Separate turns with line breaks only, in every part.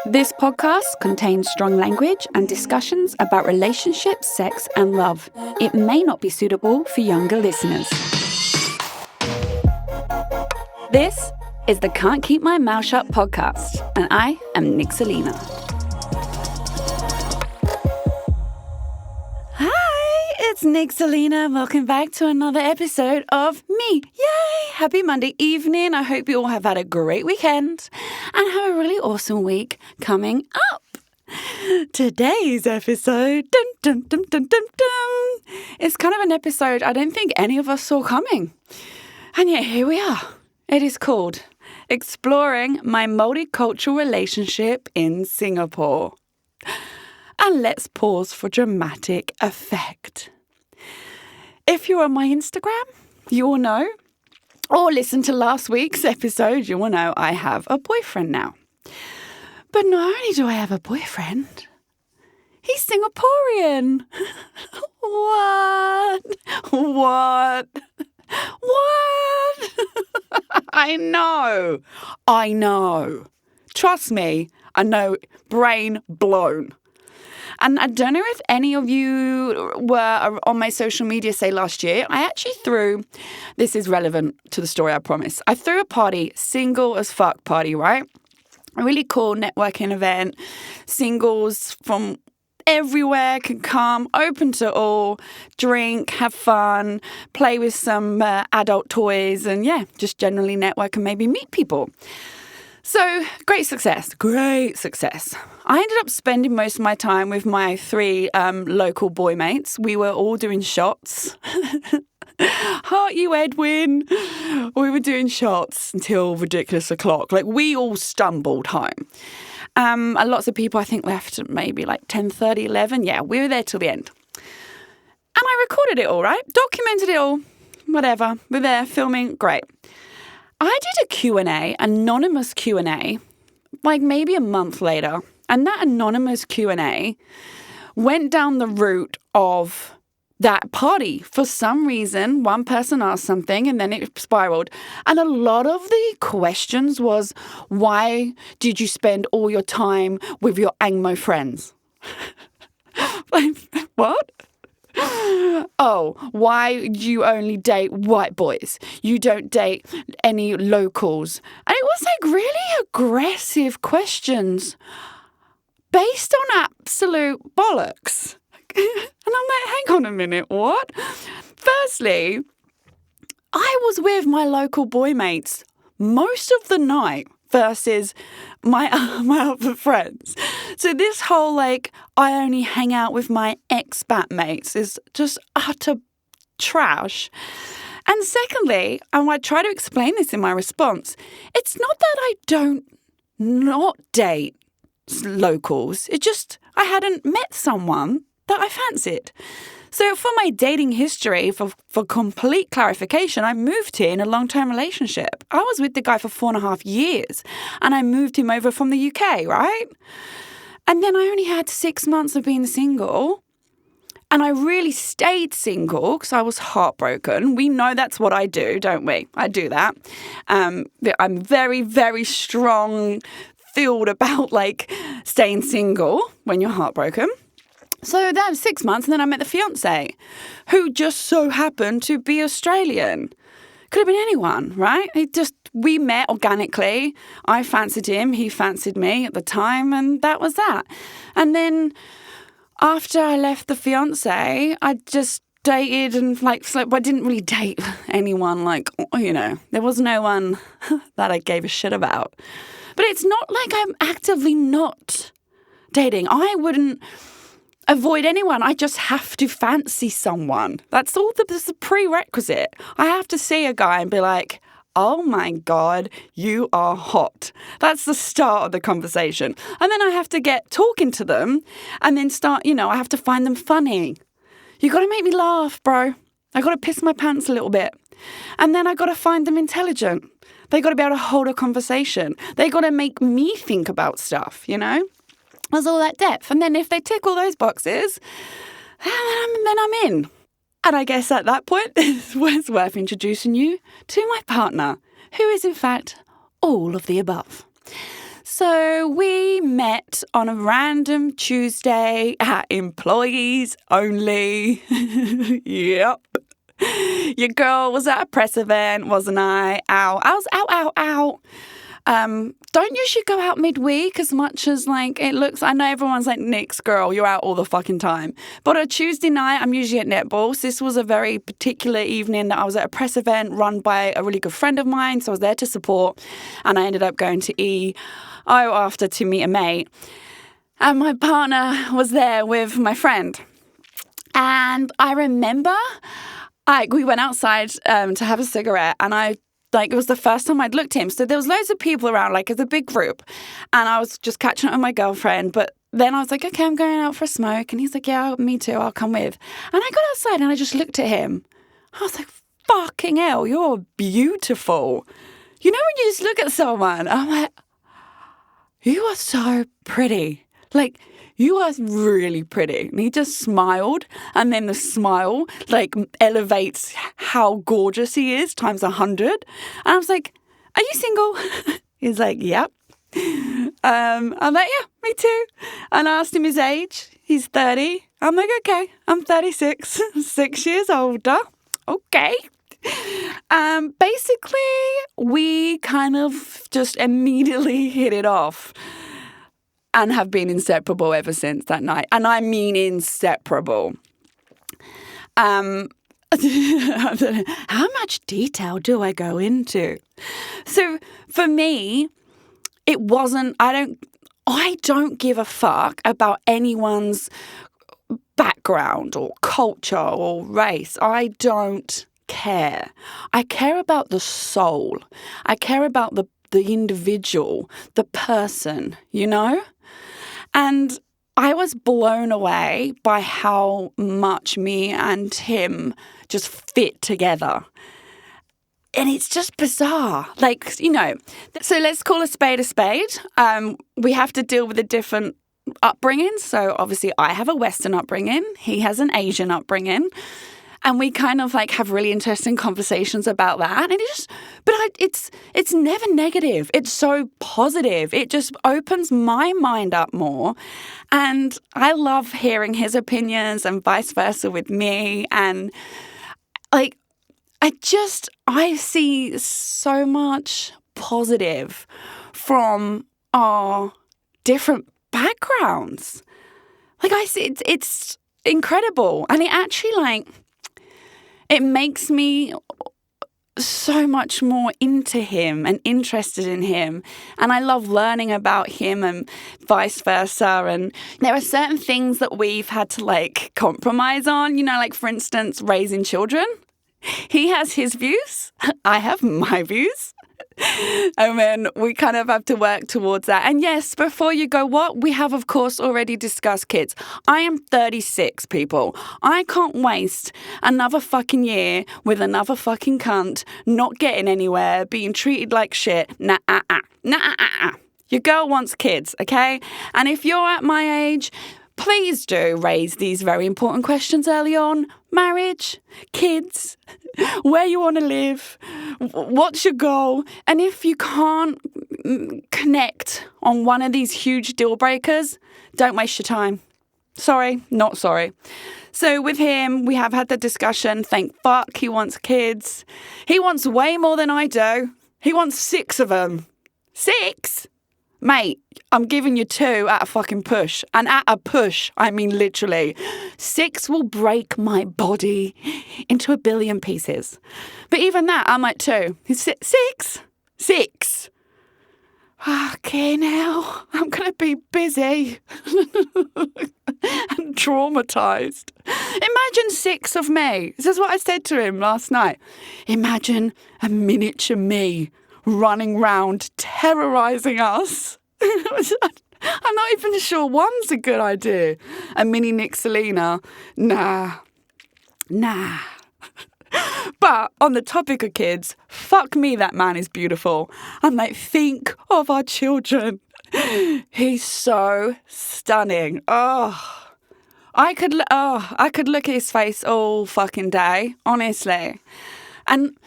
This podcast contains strong language and discussions about relationships, sex, and love. It may not be suitable for younger listeners. This is the Can't Keep My Mouth Shut podcast, and I am Nick Selena. Hi, it's Nick Selena. Welcome back to another episode of me. Yay! Happy Monday evening. I hope you all have had a great weekend and have a really awesome week coming up. Today's episode, is kind of an episode I don't think any of us saw coming. And yet here we are. It is called Exploring My Multicultural Relationship in Singapore. And let's pause for dramatic effect. If you're on my Instagram, you will know, or listen to last week's episode, you will know I have a boyfriend now. But not only do I have a boyfriend, he's Singaporean. What? I know. Trust me, I know, brain blown. And I don't know if any of you were on my social media, say last year, I actually threw, this is relevant to the story, I promise. I threw a party, single as fuck party, right? A really cool networking event. Singles from everywhere can come, open to all, drink, have fun, play with some adult toys, and yeah, just generally network and maybe meet people. So, great success. I ended up spending most of my time with my three local boy mates. We were all doing shots. Heart you, Edwin. We were doing shots until ridiculous o'clock. Like, we all stumbled home. And lots of people, I think, left at maybe like 10:30, 11. Yeah, we were there till the end. And I recorded it all, right? Documented it all. Whatever. We're there filming. Great. I did a Q&A, anonymous Q&A, like maybe a month later. And that anonymous Q&A went down the route of that party. For some reason, one person asked something and then it spiraled. And a lot of the questions was, why did you spend all your time with your Angmo friends? Like, what? Oh, why do you only date white boys? You don't date any locals. And it was like really aggressive questions based on absolute bollocks. And I'm like, hang on a minute, what? Firstly, I was with my local boy mates most of the night versus my other friends. So this whole like, I only hang out with my expat mates is just utter trash. And secondly, and I try to explain this in my response, it's not that I don't not date locals. It just, I hadn't met someone that I fancied. So for my dating history, for complete clarification, I moved here in a long-term relationship. I was with the guy for 4.5 years and I moved him over from the UK, right? And then I only had 6 months of being single and I really stayed single because I was heartbroken. We know that's what I do, don't we? I do that. I'm very, very strong-filled about like staying single when you're heartbroken. So that was 6 months, and then I met the fiancé, who just so happened to be Australian. Could have been anyone, right? We met organically. I fancied him, he fancied me at the time, and that was that. And then after I left the fiancé, I just dated and I didn't really date anyone, there was no one that I gave a shit about. But it's not like I'm actively not dating. I wouldn't avoid anyone. I just have to fancy someone. That's all. That's a prerequisite. I have to see a guy and be like, oh my God, you are hot. That's the start of the conversation. And then I have to get talking to them and then start, I have to find them funny. You got to make me laugh, bro. I got to piss my pants a little bit. And then I got to find them intelligent. They got to be able to hold a conversation. They got to make me think about stuff, There's all that depth. And then if they tick all those boxes, then I'm in. And I guess at that point, it was worth introducing you to my partner, who is in fact all of the above. So we met on a random Tuesday at Employees Only. Yep. Your girl was at a press event, wasn't I? Ow. I was out. Don't usually go out midweek as much as like it looks. I know everyone's like, Nick's girl, you're out all the fucking time. But on a Tuesday night, I'm usually at netball. So this was a very particular evening that I was at a press event run by a really good friend of mine. So I was there to support, and I ended up going to after to meet a mate. And my partner was there with my friend. And I remember we went outside to have a cigarette, and it was the first time I'd looked at him. So there was loads of people around, like it's a big group. And I was just catching up with my girlfriend. But then I was like, okay, I'm going out for a smoke. And he's like, yeah, me too. I'll come with. And I got outside and I just looked at him. I was like, fucking hell, you're beautiful. You know when you just look at someone, I'm like, you are so pretty. Like, you are really pretty. And he just smiled. And then the smile, like, elevates how gorgeous he is times 100. And I was like, are you single? He's like, yep. I'm like, yeah, me too. And I asked him his age. He's 30. I'm like, okay, I'm 36, 6 years older. Okay. Basically, we kind of just immediately hit it off. And have been inseparable ever since that night. And I mean inseparable. How much detail do I go into? So for me, it wasn't, I don't give a fuck about anyone's background or culture or race. I don't care. I care about the soul. I care about the individual, the person, you know? And I was blown away by how much me and him just fit together. And it's just bizarre. Like, you know, so let's call a spade a spade. We have to deal with the different upbringings. So obviously I have a Western upbringing. He has an Asian upbringing. And we kind of like have really interesting conversations about that. And it's never negative. It's so positive. It just opens my mind up more. And I love hearing his opinions and vice versa with me. And like, I see so much positive from our different backgrounds. Like I see, it's incredible. And it actually it makes me so much more into him and interested in him. And I love learning about him and vice versa. And there are certain things that we've had to compromise on, you know, like for instance, raising children. He has his views. I have my views. And then we kind of have to work towards that. And yes, before you go, what? We have, of course, already discussed kids. I am 36, people. I can't waste another fucking year with another fucking cunt, not getting anywhere, being treated like shit. Nah. Your girl wants kids, okay? And if you're at my age, please do raise these very important questions early on. Marriage, kids, where you want to live, what's your goal? And if you can't connect on one of these huge deal breakers, don't waste your time. Sorry, not sorry. So with him, we have had the discussion. Thank fuck he wants kids. He wants way more than I do. He wants 6 of them. 6? Mate, I'm giving you 2 at a fucking push. And at a push, I mean literally. 6 will break my body into a billion pieces. But even that, I'm like 2. 6? 6. Okay, now I'm going to be busy and traumatised. Imagine 6 of me. This is what I said to him last night. Imagine a miniature me running round terrorising us. I'm not even sure one's a good idea. A mini Nick Selena. Nah. But on the topic of kids, fuck me, that man is beautiful. I'm like, think of our children. He's so stunning. I could look at his face all fucking day, honestly. And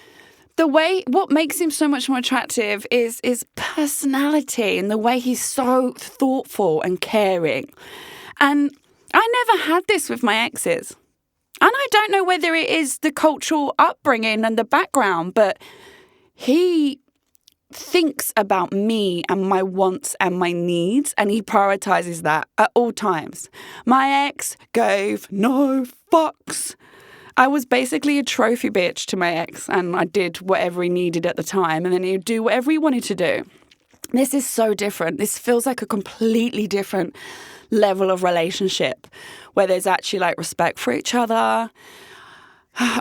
what makes him so much more attractive is personality and the way he's so thoughtful and caring. And I never had this with my exes. And I don't know whether it is the cultural upbringing and the background, but he thinks about me and my wants and my needs, and he prioritizes that at all times. My ex gave no fucks. I was basically a trophy bitch to my ex, and I did whatever he needed at the time, and then he'd do whatever he wanted to do. This is so different. This feels like a completely different level of relationship where there's actually like respect for each other,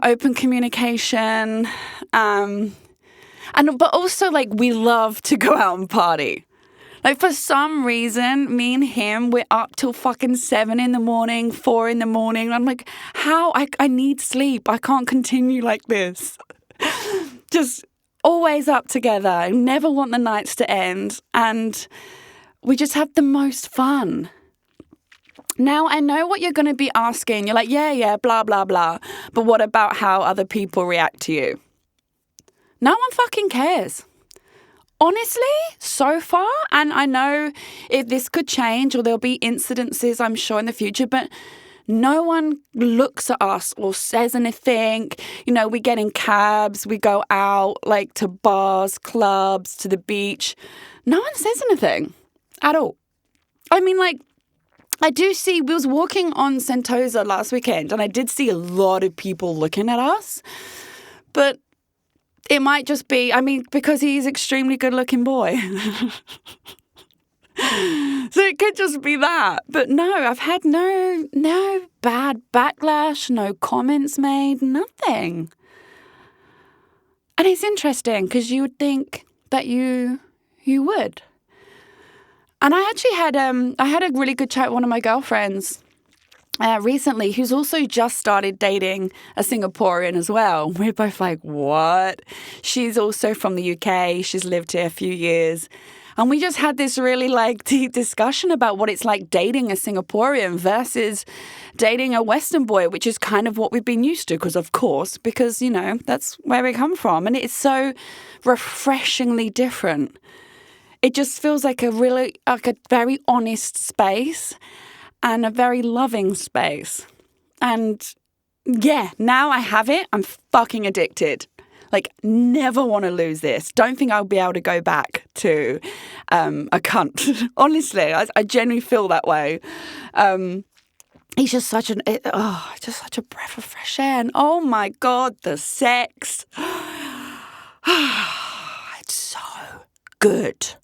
open communication, but also like we love to go out and party. Like for some reason, me and him, we're up till fucking 7 a.m, 4 a.m. I'm like, how? I need sleep. I can't continue like this. Just always up together. I never want the nights to end. And we just have the most fun. Now, I know what you're going to be asking. You're like, yeah, blah, blah, blah. But what about how other people react to you? No one fucking cares. Honestly, so far, and I know if this could change or there'll be incidences, I'm sure, in the future, but no one looks at us or says anything. You know, we get in cabs, we go out, like, to bars, clubs, to the beach. No one says anything at all. I mean, like, I do see, we was walking on Sentosa last weekend, and I did see a lot of people looking at us, but it might just be, I mean, because he's an extremely good-looking boy. So it could just be that. But no, I've had no bad backlash, no comments made, nothing. And it's interesting because you would think that you would. And I actually had a really good chat with one of my girlfriends recently, who's also just started dating a Singaporean as well. We're both like, what? She's also from the UK. She's lived here a few years. And we just had this really like deep discussion about what it's like dating a Singaporean versus dating a Western boy, which is kind of what we've been used to because, you know, that's where we come from. And it's so refreshingly different. It just feels like a very honest space and a very loving space. And yeah, now I have it. I'm fucking addicted. Like, never want to lose this. Don't think I'll be able to go back to a cunt. Honestly, I genuinely feel that way. He's just such a breath of fresh air. And oh my God, the sex. It's so good.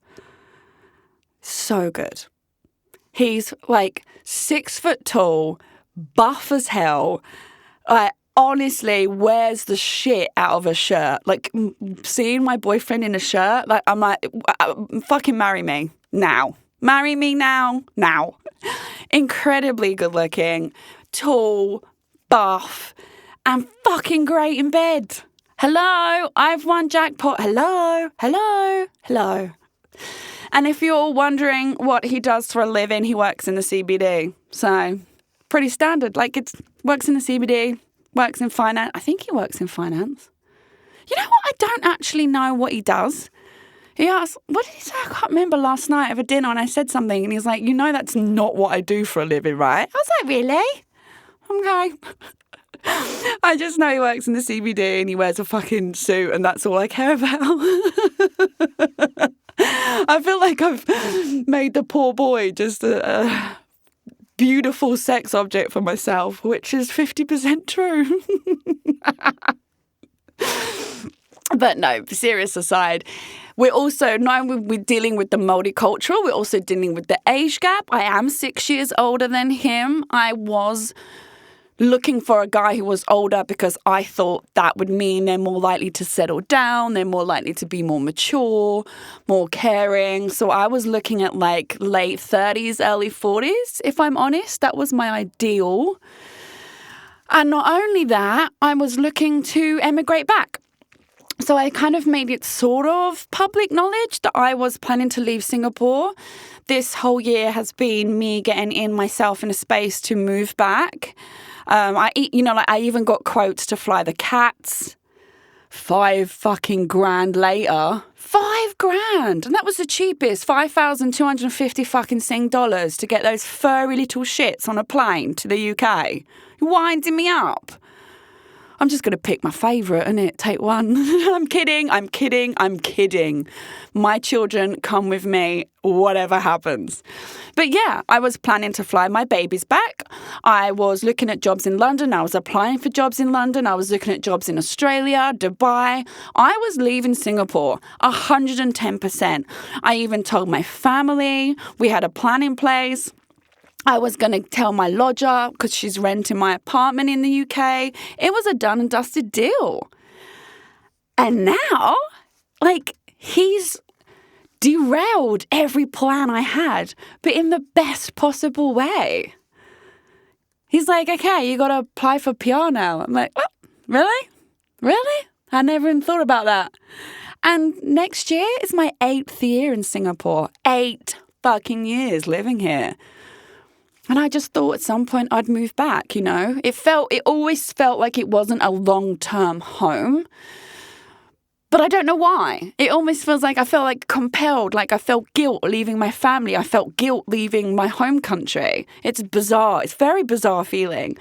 So good. He's like 6 foot tall, buff as hell. Like, honestly, wears the shit out of a shirt. Like, seeing my boyfriend in a shirt, like, I'm like, fucking marry me now. Marry me now. Now. Incredibly good looking, tall, buff, and fucking great in bed. Hello, I've won jackpot. Hello. And if you're wondering what he does for a living, he works in the CBD. So, pretty standard. Like, it works in the CBD, works in finance. I think he works in finance. You know what? I don't actually know what he does. He asked, what did he say? I can't remember last night over dinner, and I said something, and he's like, you know that's not what I do for a living, right? I was like, really? Okay. I just know he works in the CBD and he wears a fucking suit, and that's all I care about. I feel like I've made the poor boy just a beautiful sex object for myself, which is 50% true. But no, serious aside, we're also, now we're dealing with the multicultural, we're also dealing with the age gap. I am 6 years older than him. I was looking for a guy who was older because I thought that would mean they're more likely to settle down, they're more likely to be more mature, more caring. So I was looking at like late 30s, early 40s, if I'm honest. That was my ideal. And not only that, I was looking to emigrate back. So I kind of made it sort of public knowledge that I was planning to leave Singapore. This whole year has been me getting in myself in a space to move back. I even got quotes to fly the cats 5 fucking grand later, $5,000. And that was the cheapest, 5,250 fucking Sing dollars to get those furry little shits on a plane to the UK. You're winding me up. I'm just going to pick my favourite, innit? Take one. I'm kidding. My children come with me, whatever happens. But yeah, I was planning to fly my babies back. I was looking at jobs in London. I was applying for jobs in London. I was looking at jobs in Australia, Dubai. I was leaving Singapore 110%. I even told my family. We had a plan in place. I was going to tell my lodger because she's renting my apartment in the UK. It was a done and dusted deal. And now, like, he's derailed every plan I had, but in the best possible way. He's like, okay, you got to apply for PR now. I'm like, what? Really? Really? I never even thought about that. And next year is my 8th year in Singapore. 8 fucking years living here. And I just thought at some point I'd move back, you know. It always felt like it wasn't a long-term home. But I don't know why. It almost feels like I felt like compelled, like I felt guilt leaving my family. I felt guilt leaving my home country. It's bizarre. It's a very bizarre feeling.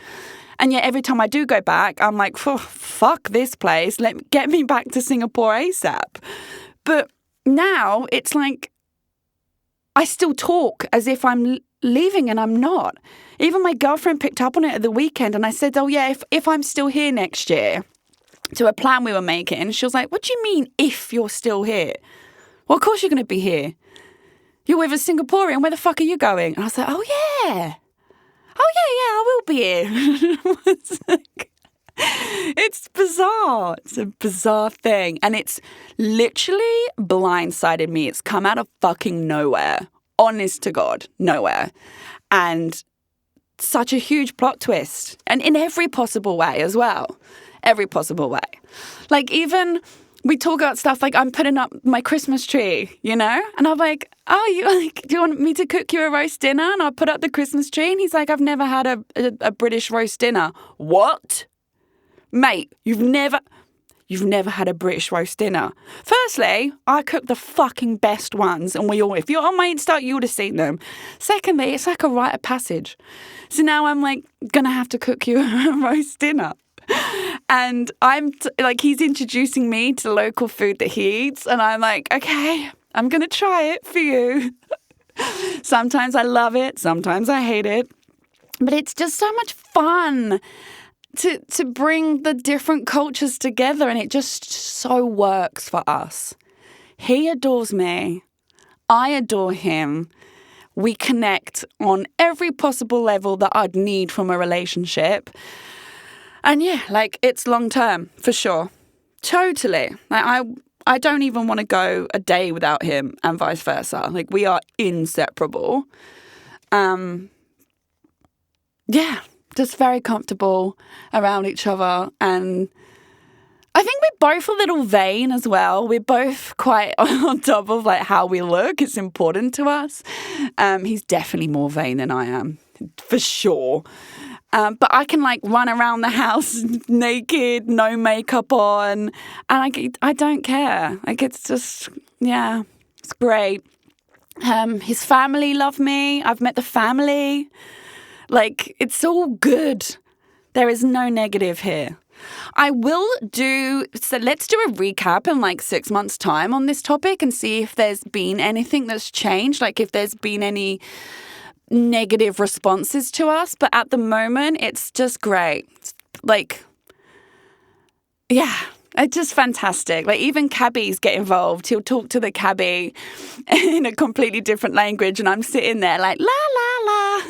And yet every time I do go back, I'm like, fuck this place. Get me back to Singapore ASAP. But now it's like I still talk as if I'm leaving and I'm not. Even my girlfriend picked up on it at the weekend and I said, oh yeah, if I'm still here next year to a plan we were making, she was like, what do you mean if you're still here? Well, of course you're going to be here. You're with a Singaporean. Where the fuck are you going? And I was like, oh yeah, I will be here. It's bizarre. It's a bizarre thing. And it's literally blindsided me. It's come out of fucking nowhere. Honest to God, nowhere. And such a huge plot twist. And in every possible way as well. Every possible way. Like even we talk about stuff like I'm putting up my Christmas tree, you know? And I'm like, do you want me to cook you a roast dinner? And I'll put up the Christmas tree. And he's like, I've never had a British roast dinner. What? Mate, you've never had a British roast dinner. Firstly, I cook the fucking best ones, and if you're on my Insta, you would have seen them. Secondly, it's like a rite of passage. So now I'm like, gonna have to cook you a roast dinner. And I'm he's introducing me to local food that he eats, and I'm like, okay, I'm gonna try it for you. Sometimes I love it, sometimes I hate it, but it's just so much fun to bring the different cultures together, and it just so works for us. He adores me. I adore him. We connect on every possible level that I'd need from a relationship. And yeah, like it's long term for sure. Totally. Like I don't even want to go a day without him and vice versa. Like we are inseparable. Yeah. Just very comfortable around each other. And I think we're both a little vain as well. We're both quite on top of like how we look. It's important to us. He's definitely more vain than I am, for sure. But I can like run around the house naked, no makeup on. And I don't care. Like it's just, yeah, it's great. His family love me. I've met the family. Like, it's all good. There is no negative here. Let's do a recap in like 6 months' time on this topic and see if there's been anything that's changed, like if there's been any negative responses to us. But at the moment, it's just great. Like, yeah. It's just fantastic. Like even cabbies get involved. He'll talk to the cabbie in a completely different language, and I'm sitting there like la la la,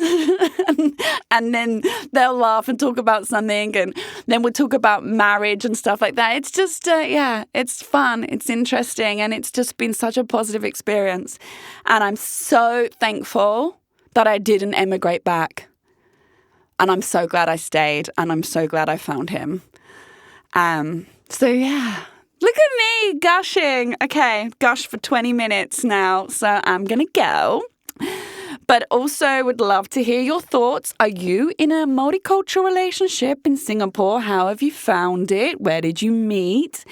and then they'll laugh and talk about something, and then we'll talk about marriage and stuff like that. It's just yeah, it's fun, it's interesting, and it's just been such a positive experience. And I'm so thankful that I didn't emigrate back, and I'm so glad I stayed, and I'm so glad I found him. So yeah, look at me gushing. Okay, gush for 20 minutes now, so I'm going to go. But also would love to hear your thoughts. Are you in a multicultural relationship in Singapore? How have you found it? Where did you meet?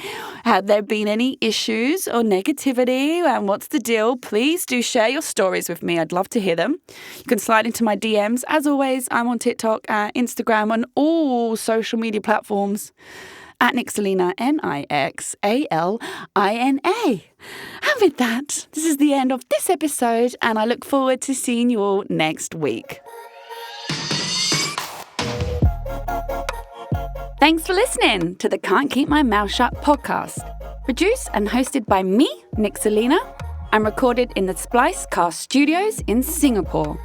Have there been any issues or negativity? And what's the deal? Please do share your stories with me. I'd love to hear them. You can slide into my DMs. As always, I'm on TikTok, Instagram, and all social media platforms at Nixalina, Nixalina. And with that, this is the end of this episode, and I look forward to seeing you all next week. Thanks for listening to the Can't Keep My Mouth Shut podcast. Produced and hosted by me, Nixalina, and recorded in the Splicecast Studios in Singapore.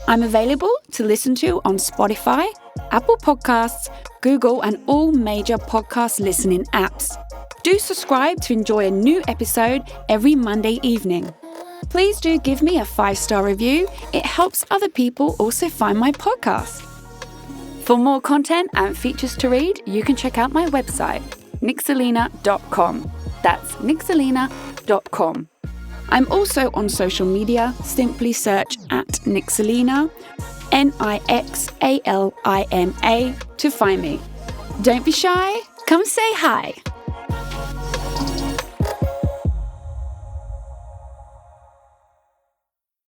I'm available to listen to on Spotify, Apple Podcasts, Google, and all major podcast listening apps. Do subscribe to enjoy a new episode every Monday evening. Please do give me a 5-star review. It helps other people also find my podcast. For more content and features to read, you can check out my website, nixalina.com. That's nixalina.com. I'm also on social media. Simply search at Nixalina, Nixalina, to find me. Don't be shy. Come say hi.